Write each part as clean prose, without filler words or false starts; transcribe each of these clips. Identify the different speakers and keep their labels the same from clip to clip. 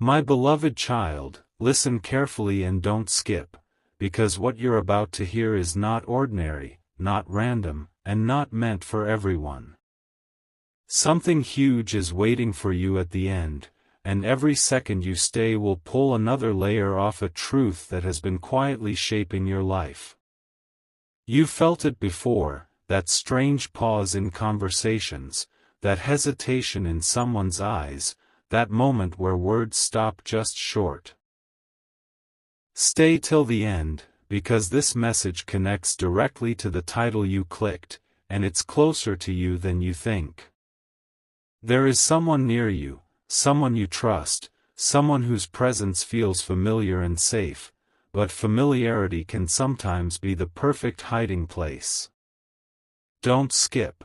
Speaker 1: My beloved child, listen carefully and don't skip, because what you're about to hear is not ordinary, not random, and not meant for everyone. Something huge is waiting for you at the end, and every second you stay will pull another layer off a truth that has been quietly shaping your life. You felt it before, that strange pause in conversations, that hesitation in someone's eyes, that moment where words stop just short. Stay till the end, because this message connects directly to the title you clicked, and it's closer to you than you think. There is someone near you, someone you trust, someone whose presence feels familiar and safe, but familiarity can sometimes be the perfect hiding place. Don't skip.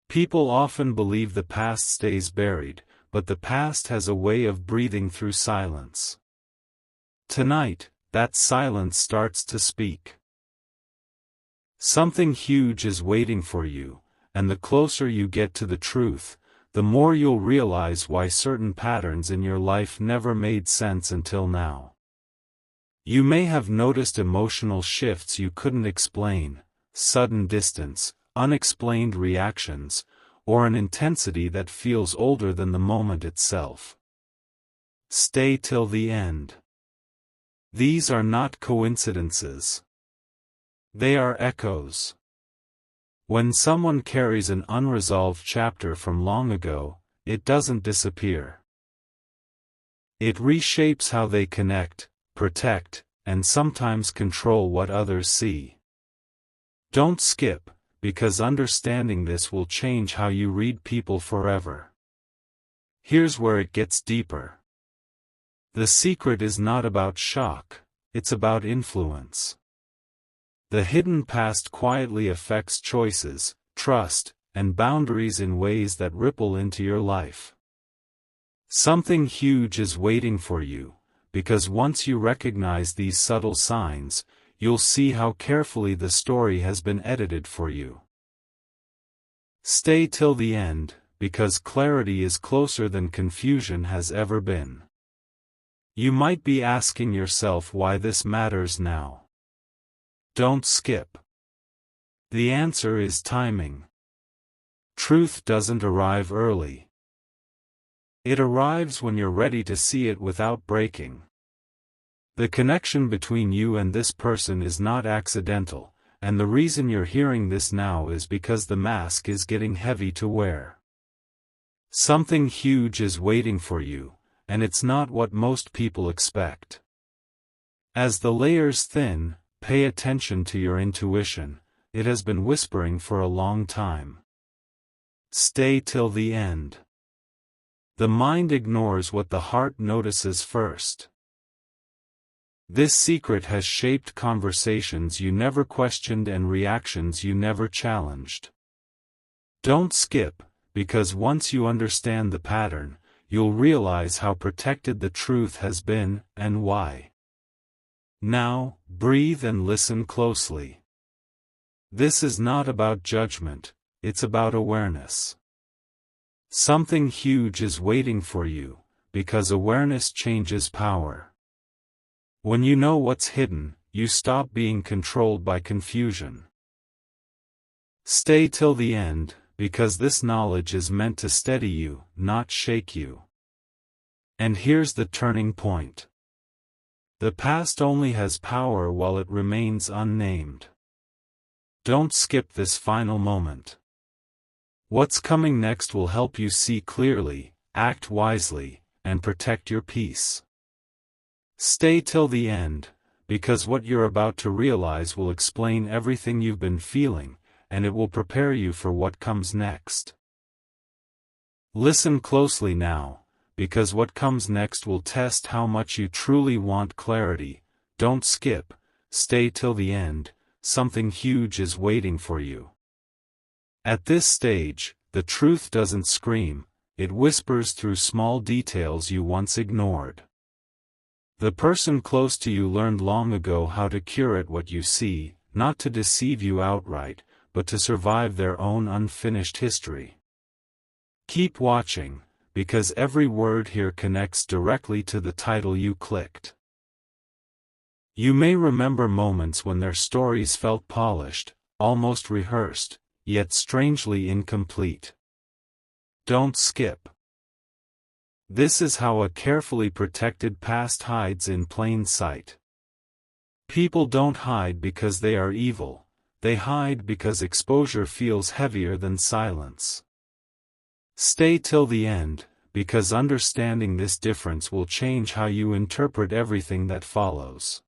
Speaker 1: People often believe the past stays buried, but the past has a way of breathing through silence. Tonight, that silence starts to speak. Something huge is waiting for you, and the closer you get to the truth, the more you'll realize why certain patterns in your life never made sense until now. You may have noticed emotional shifts you couldn't explain, sudden distance, unexplained reactions, or an intensity that feels older than the moment itself. Stay till the end. These are not coincidences. They are echoes. When someone carries an unresolved chapter from long ago, it doesn't disappear. It reshapes how they connect, protect, and sometimes control what others see. Don't skip, because understanding this will change how you read people forever. Here's where it gets deeper. The secret is not about shock, it's about influence. The hidden past quietly affects choices, trust, and boundaries in ways that ripple into your life. Something huge is waiting for you, because once you recognize these subtle signs, you'll see how carefully the story has been edited for you. Stay till the end, because clarity is closer than confusion has ever been. You might be asking yourself why this matters now. Don't skip. The answer is timing. Truth doesn't arrive early. It arrives when you're ready to see it without breaking. The connection between you and this person is not accidental, and the reason you're hearing this now is because the mask is getting heavy to wear. Something huge is waiting for you, and it's not what most people expect. As the layers thin, pay attention to your intuition, it has been whispering for a long time. Stay till the end. The mind ignores what the heart notices first. This secret has shaped conversations you never questioned and reactions you never challenged. Don't skip, because once you understand the pattern, you'll realize how protected the truth has been, and why. Now, breathe and listen closely. This is not about judgment, it's about awareness. Something huge is waiting for you, because awareness changes power. When you know what's hidden, you stop being controlled by confusion. Stay till the end, because this knowledge is meant to steady you, not shake you. And here's the turning point. The past only has power while it remains unnamed. Don't skip this final moment. What's coming next will help you see clearly, act wisely, and protect your peace. Stay till the end, because what you're about to realize will explain everything you've been feeling, and it will prepare you for what comes next. Listen closely now, because what comes next will test how much you truly want clarity. Don't skip, stay till the end, something huge is waiting for you. At this stage, the truth doesn't scream, it whispers through small details you once ignored. The person close to you learned long ago how to curate what you see, not to deceive you outright, but to survive their own unfinished history. Keep watching, because every word here connects directly to the title you clicked. You may remember moments when their stories felt polished, almost rehearsed, yet strangely incomplete. Don't skip. This is how a carefully protected past hides in plain sight. People don't hide because they are evil, they hide because exposure feels heavier than silence. Stay till the end, because understanding this difference will change how you interpret everything that follows.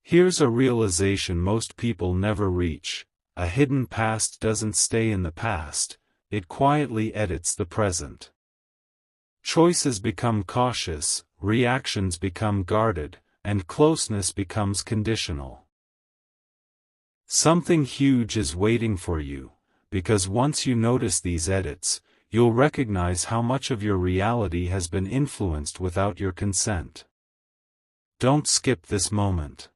Speaker 1: Here's a realization most people never reach: a hidden past doesn't stay in the past, it quietly edits the present. Choices become cautious, reactions become guarded, and closeness becomes conditional. Something huge is waiting for you, because once you notice these edits, you'll recognize how much of your reality has been influenced without your consent. Don't skip this moment.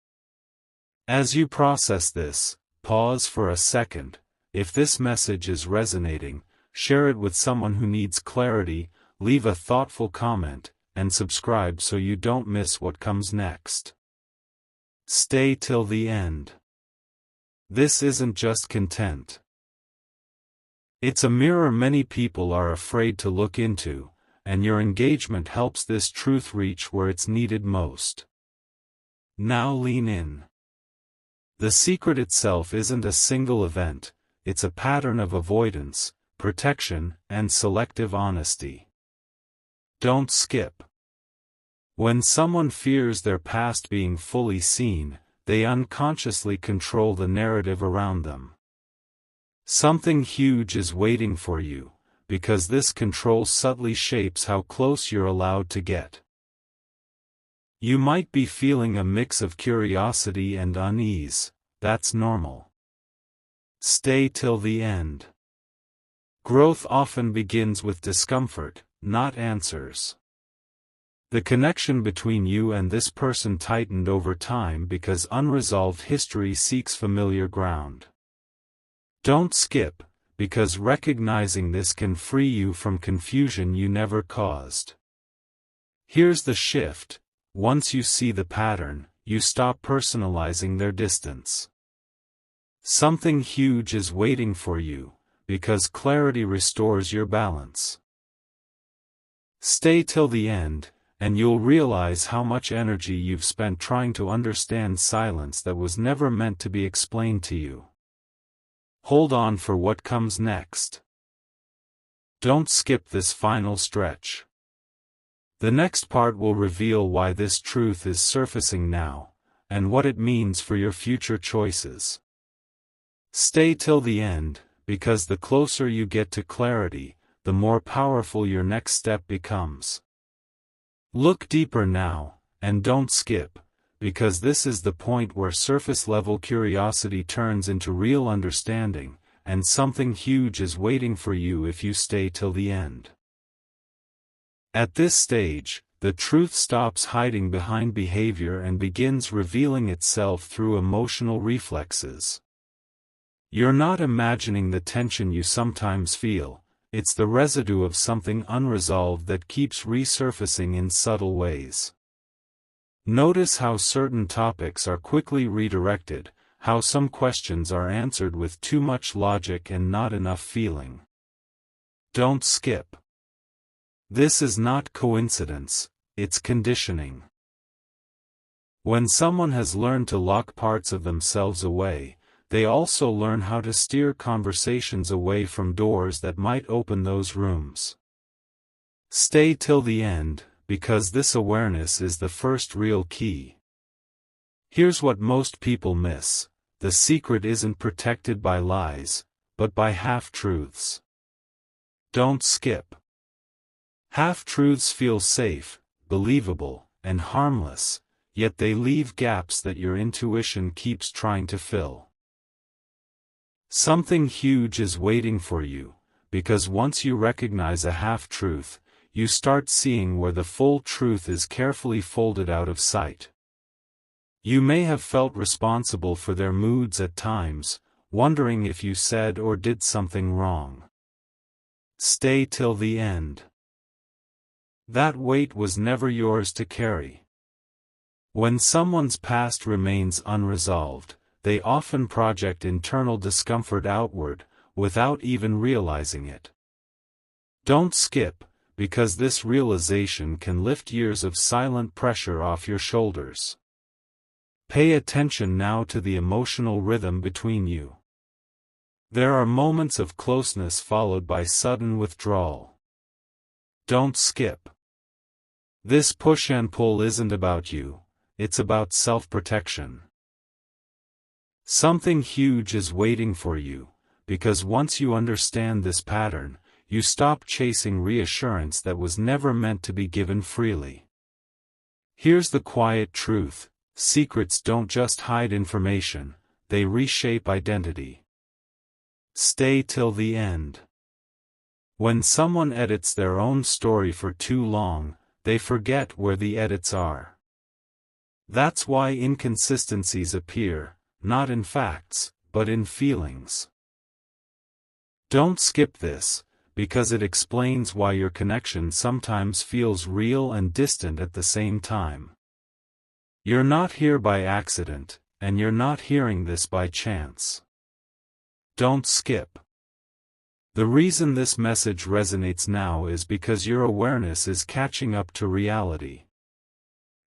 Speaker 1: As you process this, pause for a second. If this message is resonating, share it with someone who needs clarity, leave a thoughtful comment, and subscribe so you don't miss what comes next. Stay till the end. This isn't just content. It's a mirror many people are afraid to look into, and your engagement helps this truth reach where it's needed most. Now lean in. The secret itself isn't a single event, it's a pattern of avoidance, protection, and selective honesty. Don't skip. When someone fears their past being fully seen, they unconsciously control the narrative around them. Something huge is waiting for you, because this control subtly shapes how close you're allowed to get. You might be feeling a mix of curiosity and unease. That's normal. Stay till the end. Growth often begins with discomfort, not answers. The connection between you and this person tightened over time because unresolved history seeks familiar ground. Don't skip, because recognizing this can free you from confusion you never caused. Here's the shift: once you see the pattern, you stop personalizing their distance. Something huge is waiting for you, because clarity restores your balance. Stay till the end, and you'll realize how much energy you've spent trying to understand silence that was never meant to be explained to you. Hold on for what comes next. Don't skip this final stretch. The next part will reveal why this truth is surfacing now, and what it means for your future choices. Stay till the end, because the closer you get to clarity, the more powerful your next step becomes. Look deeper now, and don't skip, because this is the point where surface-level curiosity turns into real understanding, and something huge is waiting for you if you stay till the end. At this stage, the truth stops hiding behind behavior and begins revealing itself through emotional reflexes. You're not imagining the tension you sometimes feel, it's the residue of something unresolved that keeps resurfacing in subtle ways. Notice how certain topics are quickly redirected, how some questions are answered with too much logic and not enough feeling. Don't skip. This is not coincidence, it's conditioning. When someone has learned to lock parts of themselves away, they also learn how to steer conversations away from doors that might open those rooms. Stay till the end, because this awareness is the first real key. Here's what most people miss: the secret isn't protected by lies, but by half-truths. Don't skip. Half-truths feel safe, believable, and harmless, yet they leave gaps that your intuition keeps trying to fill. Something huge is waiting for you, because once you recognize a half-truth, you start seeing where the full truth is carefully folded out of sight. You may have felt responsible for their moods at times, wondering if you said or did something wrong. Stay till the end. That weight was never yours to carry. When someone's past remains unresolved, they often project internal discomfort outward, without even realizing it. Don't skip, because this realization can lift years of silent pressure off your shoulders. Pay attention now to the emotional rhythm between you. There are moments of closeness followed by sudden withdrawal. Don't skip. This push and pull isn't about you, it's about self-protection. Something huge is waiting for you, because once you understand this pattern, you stop chasing reassurance that was never meant to be given freely. Here's the quiet truth: secrets don't just hide information, they reshape identity. Stay till the end. When someone edits their own story for too long, they forget where the edits are. That's why inconsistencies appear, not in facts, but in feelings. Don't skip this, because it explains why your connection sometimes feels real and distant at the same time. You're not here by accident, and you're not hearing this by chance. Don't skip. The reason this message resonates now is because your awareness is catching up to reality.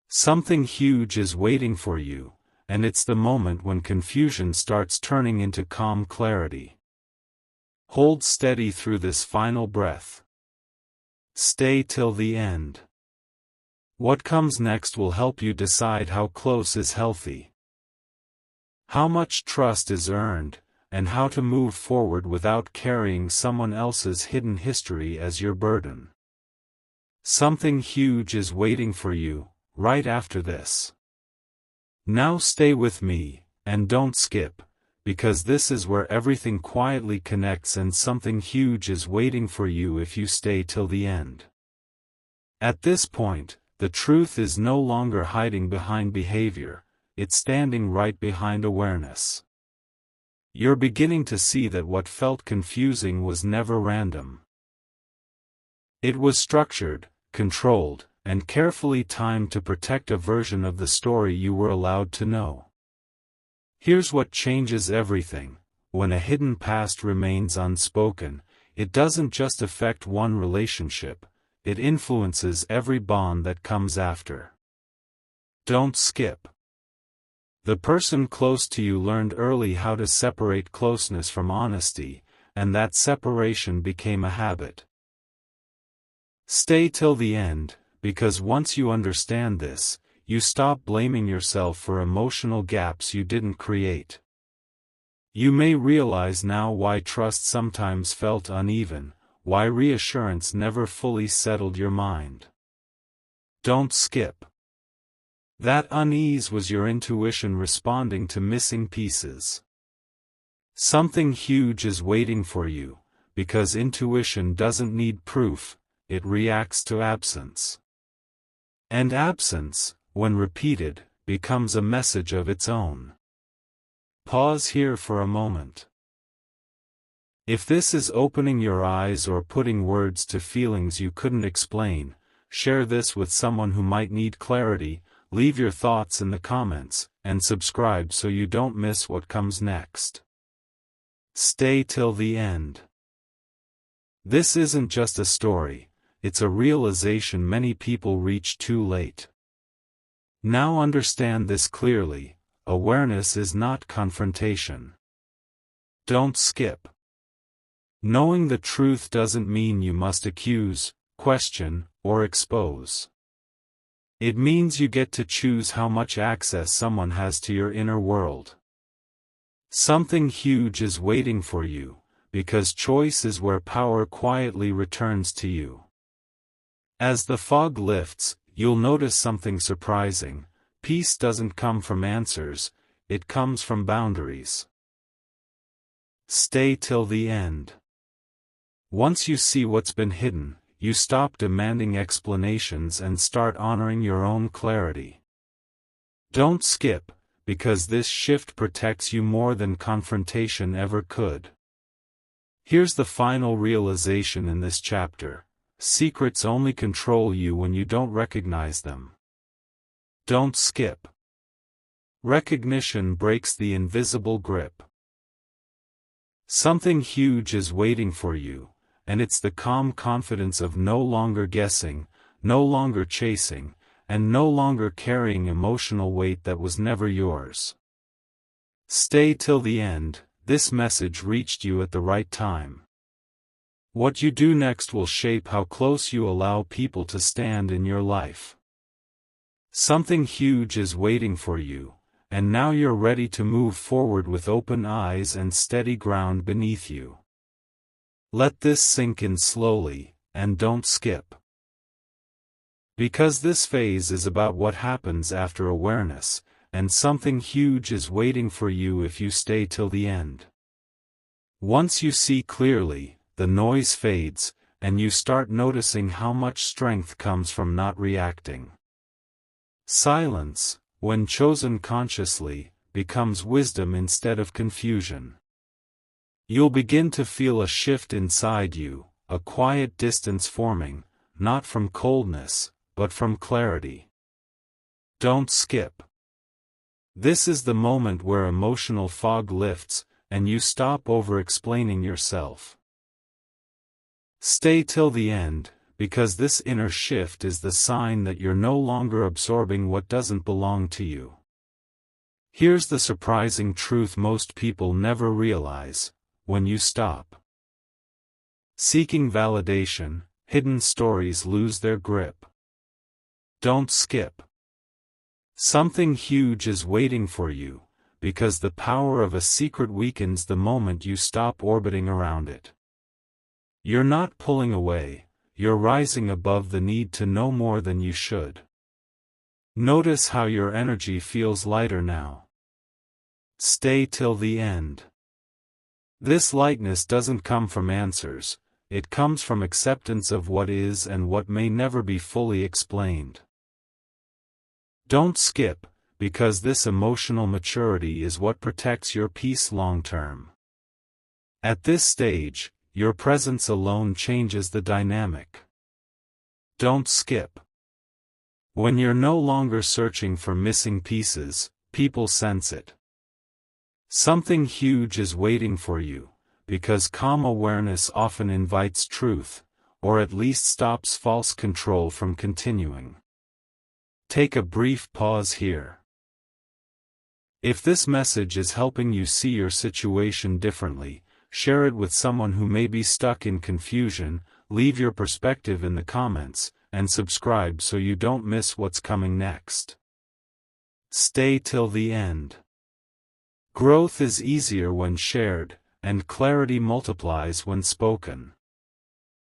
Speaker 1: Something huge is waiting for you, and it's the moment when confusion starts turning into calm clarity. Hold steady through this final breath. Stay till the end. What comes next will help you decide how close is healthy, how much trust is earned, and how to move forward without carrying someone else's hidden history as your burden. Something huge is waiting for you, right after this. Now stay with me, and don't skip, because this is where everything quietly connects and something huge is waiting for you if you stay till the end. At this point, the truth is no longer hiding behind behavior, it's standing right behind awareness. You're beginning to see that what felt confusing was never random. It was structured, controlled, and carefully timed to protect a version of the story you were allowed to know. Here's what changes everything: when a hidden past remains unspoken, it doesn't just affect one relationship, it influences every bond that comes after. Don't skip. The person close to you learned early how to separate closeness from honesty, and that separation became a habit. Stay till the end, because once you understand this, you stop blaming yourself for emotional gaps you didn't create. You may realize now why trust sometimes felt uneven, why reassurance never fully settled your mind. Don't skip. That unease was your intuition responding to missing pieces. Something huge is waiting for you, because intuition doesn't need proof, it reacts to absence. And absence, when repeated, becomes a message of its own. Pause here for a moment. If this is opening your eyes or putting words to feelings you couldn't explain, share this with someone who might need clarity. Leave your thoughts in the comments, and subscribe so you don't miss what comes next. Stay till the end. This isn't just a story, it's a realization many people reach too late. Now understand this clearly: awareness is not confrontation. Don't skip. Knowing the truth doesn't mean you must accuse, question, or expose. It means you get to choose how much access someone has to your inner world. Something huge is waiting for you, because choice is where power quietly returns to you. As the fog lifts, you'll notice something surprising: peace doesn't come from answers, it comes from boundaries. Stay till the end. Once you see what's been hidden, you stop demanding explanations and start honoring your own clarity. Don't skip, because this shift protects you more than confrontation ever could. Here's the final realization in this chapter: secrets only control you when you don't recognize them. Don't skip. Recognition breaks the invisible grip. Something huge is waiting for you, and it's the calm confidence of no longer guessing, no longer chasing, and no longer carrying emotional weight that was never yours. Stay till the end. This message reached you at the right time. What you do next will shape how close you allow people to stand in your life. Something huge is waiting for you, and now you're ready to move forward with open eyes and steady ground beneath you. Let this sink in slowly, and don't skip. Because this phase is about what happens after awareness, and something huge is waiting for you if you stay till the end. Once you see clearly, the noise fades, and you start noticing how much strength comes from not reacting. Silence, when chosen consciously, becomes wisdom instead of confusion. You'll begin to feel a shift inside you, a quiet distance forming, not from coldness, but from clarity. Don't skip. This is the moment where emotional fog lifts, and you stop over-explaining yourself. Stay till the end, because this inner shift is the sign that you're no longer absorbing what doesn't belong to you. Here's the surprising truth most people never realize: when you stop seeking validation, hidden stories lose their grip. Don't skip. Something huge is waiting for you, because the power of a secret weakens the moment you stop orbiting around it. You're not pulling away, you're rising above the need to know more than you should. Notice how your energy feels lighter now. Stay till the end. This lightness doesn't come from answers, it comes from acceptance of what is and what may never be fully explained. Don't skip, because this emotional maturity is what protects your peace long term. At this stage, your presence alone changes the dynamic. Don't skip. When you're no longer searching for missing pieces, people sense it. Something huge is waiting for you, because calm awareness often invites truth, or at least stops false control from continuing. Take a brief pause here. If this message is helping you see your situation differently, share it with someone who may be stuck in confusion, leave your perspective in the comments, and subscribe so you don't miss what's coming next. Stay till the end. Growth is easier when shared, and clarity multiplies when spoken.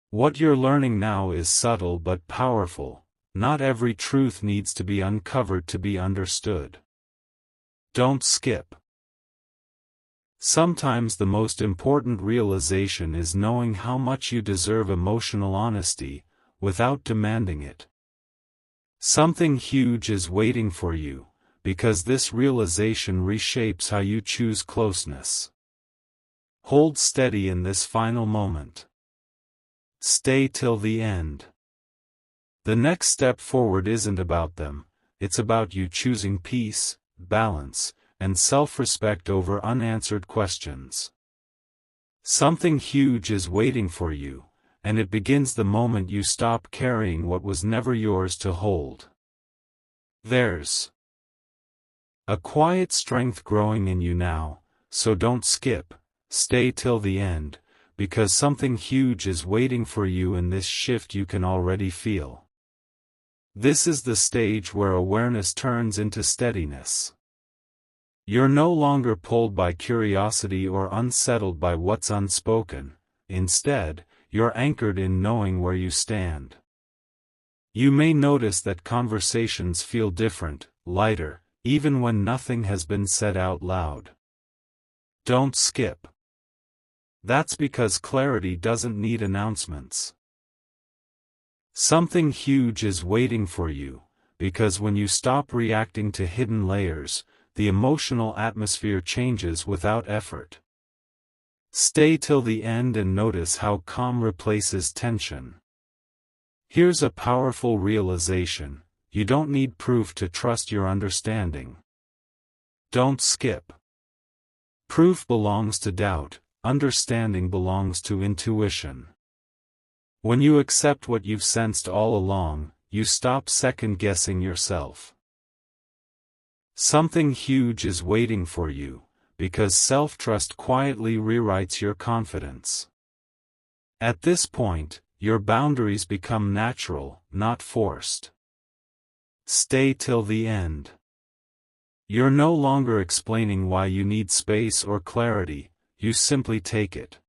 Speaker 1: What you're learning now is subtle but powerful. Not every truth needs to be uncovered to be understood. Don't skip. Sometimes the most important realization is knowing how much you deserve emotional honesty, without demanding it. Something huge is waiting for you, because this realization reshapes how you choose closeness. Hold steady in this final moment. Stay till the end. The next step forward isn't about them, it's about you choosing peace, balance, and self-respect over unanswered questions. Something huge is waiting for you, and it begins the moment you stop carrying what was never yours to hold. There's a quiet strength growing in you now, so don't skip, stay till the end, because something huge is waiting for you in this shift you can already feel. This is the stage where awareness turns into steadiness. You're no longer pulled by curiosity or unsettled by what's unspoken. Instead, you're anchored in knowing where you stand. You may notice that conversations feel different, lighter, even when nothing has been said out loud. Don't skip. That's because clarity doesn't need announcements. Something huge is waiting for you, because when you stop reacting to hidden layers, the emotional atmosphere changes without effort. Stay till the end and notice how calm replaces tension. Here's a powerful realization: you don't need proof to trust your understanding. Don't skip. Proof belongs to doubt, understanding belongs to intuition. When you accept what you've sensed all along, you stop second-guessing yourself. Something huge is waiting for you, because self-trust quietly rewrites your confidence. At this point, your boundaries become natural, not forced. Stay till the end. You're no longer explaining why you need space or clarity, you simply take it.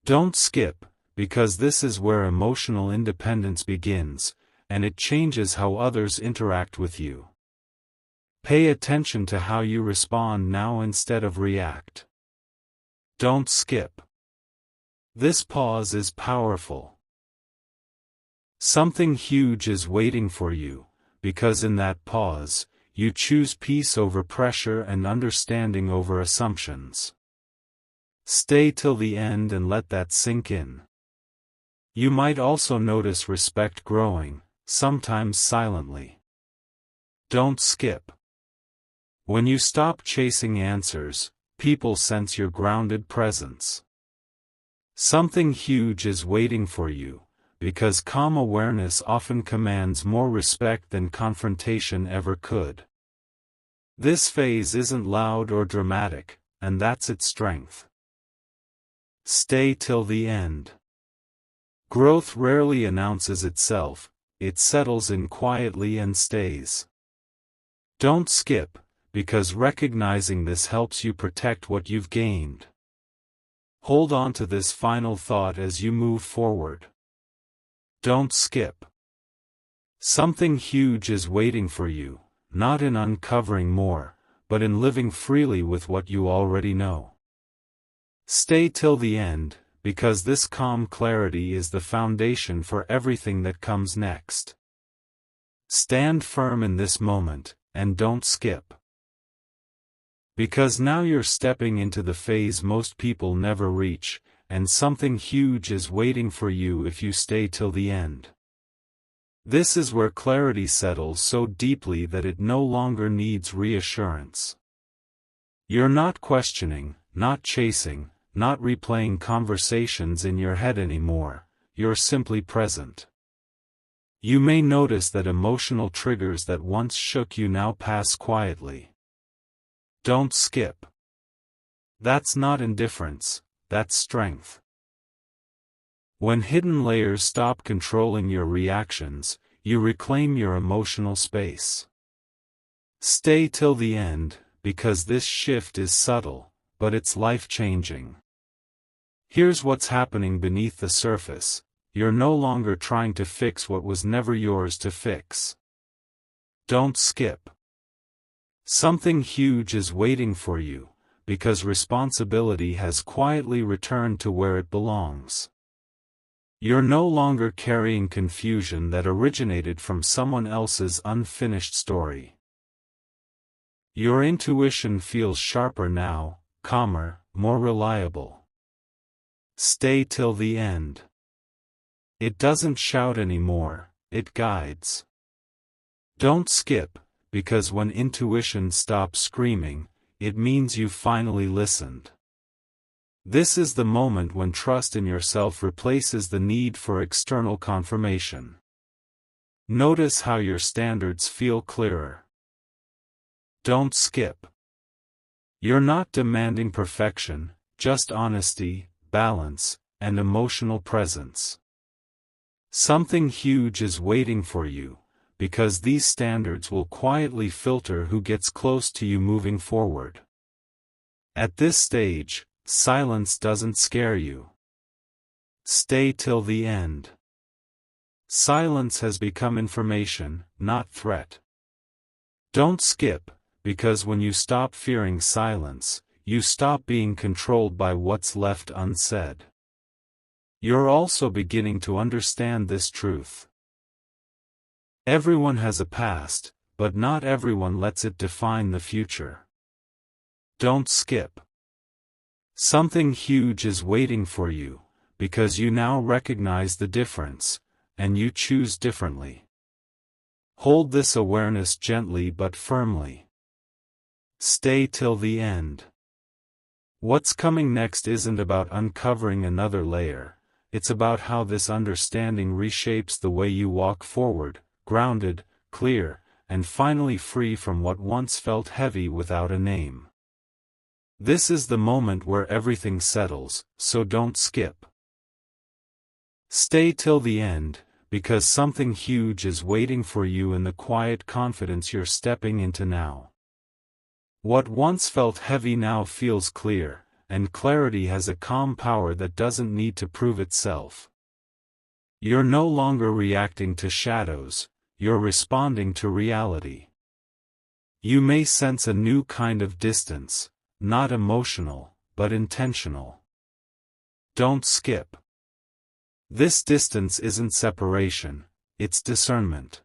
Speaker 1: Don't skip, because this is where emotional independence begins, and it changes how others interact with you. Pay attention to how you respond now instead of react. Don't skip. This pause is powerful. Something huge is waiting for you, because in that pause, you choose peace over pressure and understanding over assumptions. Stay till the end and let that sink in. You might also notice respect growing, sometimes silently. Don't skip. When you stop chasing answers, people sense your grounded presence. Something huge is waiting for you, because calm awareness often commands more respect than confrontation ever could. This phase isn't loud or dramatic, and that's its strength. Stay till the end. Growth rarely announces itself, it settles in quietly and stays. Don't skip, because recognizing this helps you protect what you've gained. Hold on to this final thought as you move forward. Don't skip. Something huge is waiting for you, not in uncovering more, but in living freely with what you already know. Stay till the end, because this calm clarity is the foundation for everything that comes next. Stand firm in this moment, and don't skip. Because now you're stepping into the phase most people never reach, and something huge is waiting for you if you stay till the end. This is where clarity settles so deeply that it no longer needs reassurance. You're not questioning, not chasing, not replaying conversations in your head anymore, you're simply present. You may notice that emotional triggers that once shook you now pass quietly. Don't skip. That's not indifference, that's strength. When hidden layers stop controlling your reactions, you reclaim your emotional space. Stay till the end, because this shift is subtle, but it's life-changing. Here's what's happening beneath the surface: you're no longer trying to fix what was never yours to fix. Don't skip. Something huge is waiting for you, because responsibility has quietly returned to where it belongs. You're no longer carrying confusion that originated from someone else's unfinished story. Your intuition feels sharper now, calmer, more reliable. Stay till the end. It doesn't shout anymore, it guides. Don't skip, because when intuition stops screaming, it means you've finally listened. This is the moment when trust in yourself replaces the need for external confirmation. Notice how your standards feel clearer. Don't skip. You're not demanding perfection, just honesty, balance, and emotional presence. Something huge is waiting for you, because these standards will quietly filter who gets close to you moving forward. At this stage, silence doesn't scare you. Stay till the end. Silence has become information, not threat. Don't skip, because when you stop fearing silence, you stop being controlled by what's left unsaid. You're also beginning to understand this truth. Everyone has a past, but not everyone lets it define the future. Don't skip. Something huge is waiting for you, because you now recognize the difference. and you choose differently. Hold this awareness gently but firmly. Stay till the end. What's coming next isn't about uncovering another layer, it's about how this understanding reshapes the way you walk forward, grounded, clear, and finally free from what once felt heavy without a name. This is the moment where everything settles, so don't skip. Stay till the end, because something huge is waiting for you in the quiet confidence you're stepping into now. What once felt heavy now feels clear, and clarity has a calm power that doesn't need to prove itself. You're no longer reacting to shadows, you're responding to reality. You may sense a new kind of distance, not emotional, but intentional. Don't skip. This distance isn't separation, it's discernment.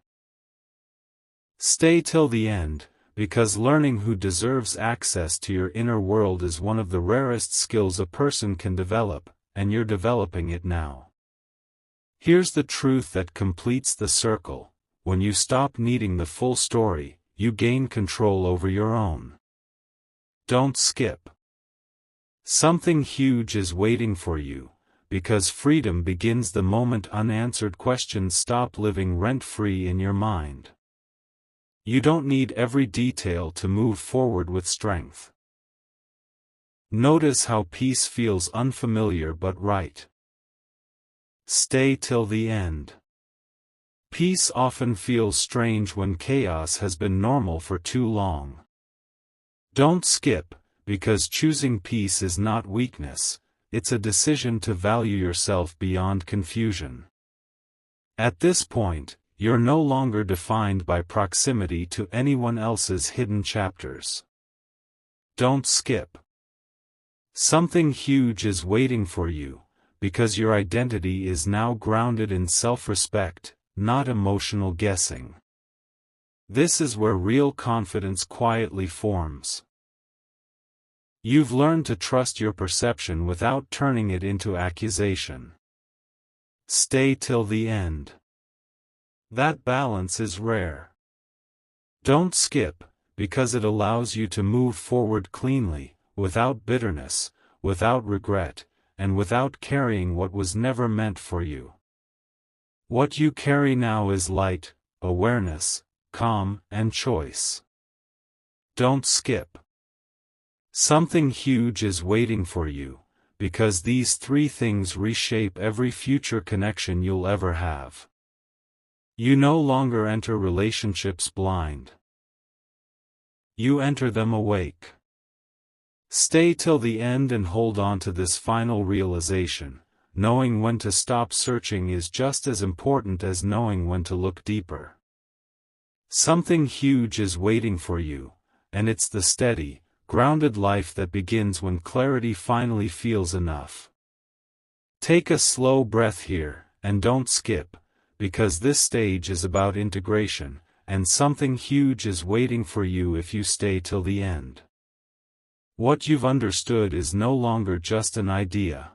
Speaker 1: Stay till the end, because learning who deserves access to your inner world is one of the rarest skills a person can develop, and you're developing it now. Here's the truth that completes the circle: when you stop needing the full story, you gain control over your own. Don't skip. Something huge is waiting for you, because freedom begins the moment unanswered questions stop living rent-free in your mind. You don't need every detail to move forward with strength. Notice how peace feels unfamiliar but right. Stay till the end. Peace often feels strange when chaos has been normal for too long. Don't skip, because choosing peace is not weakness, it's a decision to value yourself beyond confusion. At this point, you're no longer defined by proximity to anyone else's hidden chapters. Don't skip. Something huge is waiting for you, because your identity is now grounded in self-respect, not emotional guessing. This is where real confidence quietly forms. You've learned to trust your perception without turning it into accusation. Stay till the end. That balance is rare. Don't skip, because it allows you to move forward cleanly, without bitterness, without regret, and without carrying what was never meant for you. What you carry now is light, awareness, calm, and choice. Don't skip. Something huge is waiting for you, because these three things reshape every future connection you'll ever have. You no longer enter relationships blind. You enter them awake. Stay till the end and hold on to this final realization: knowing when to stop searching is just as important as knowing when to look deeper. Something huge is waiting for you, and it's the steady, grounded life that begins when clarity finally feels enough. Take a slow breath here, and don't skip, because this stage is about integration, and something huge is waiting for you if you stay till the end. What you've understood is no longer just an idea.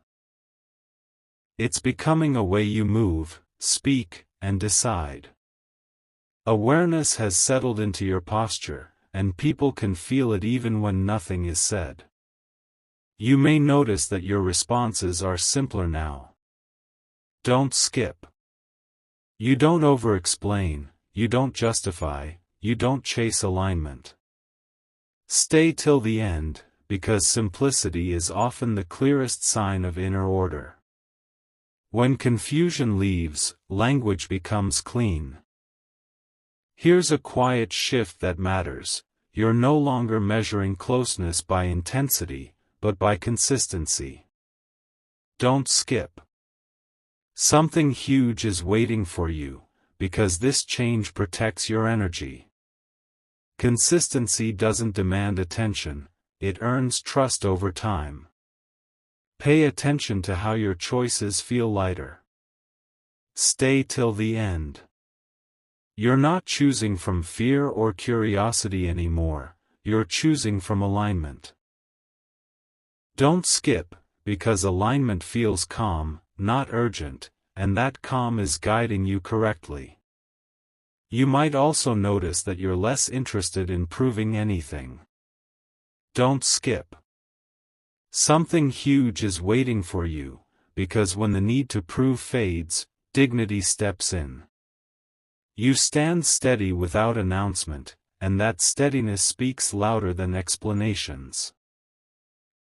Speaker 1: It's becoming a way you move, speak, and decide. Awareness has settled into your posture, and people can feel it even when nothing is said. You may notice that your responses are simpler now. Don't skip. You don't over-explain, you don't justify, you don't chase alignment. Stay till the end, because simplicity is often the clearest sign of inner order. When confusion leaves, language becomes clean. Here's a quiet shift that matters: you're no longer measuring closeness by intensity, but by consistency. Don't skip. Something huge is waiting for you, because this change protects your energy. Consistency doesn't demand attention, it earns trust over time. Pay attention to how your choices feel lighter. Stay till the end. You're not choosing from fear or curiosity anymore, you're choosing from alignment. Don't skip, because alignment feels calm, not urgent, and that calm is guiding you correctly. You might also notice that you're less interested in proving anything. Don't skip. Something huge is waiting for you, because when the need to prove fades, dignity steps in. You stand steady without announcement, and that steadiness speaks louder than explanations.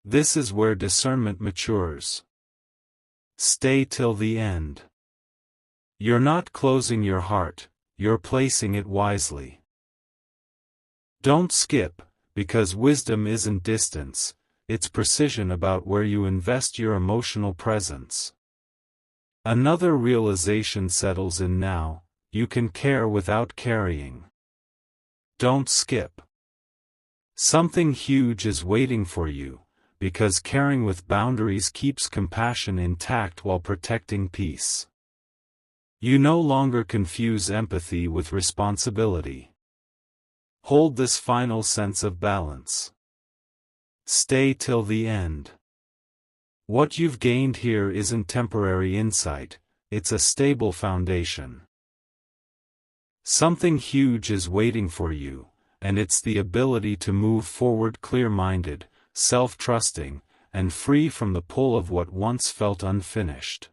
Speaker 1: This is where discernment matures. Stay till the end. You're not closing your heart, you're placing it wisely. Don't skip, because wisdom isn't distance, it's precision about where you invest your emotional presence. Another realization settles in now: you can care without carrying. Don't skip. Something huge is waiting for you, because caring with boundaries keeps compassion intact while protecting peace. You no longer confuse empathy with responsibility. Hold this final sense of balance. Stay till the end. What you've gained here isn't temporary insight, it's a stable foundation. Something huge is waiting for you, and it's the ability to move forward clear-minded, self-trusting, and free from the pull of what once felt unfinished.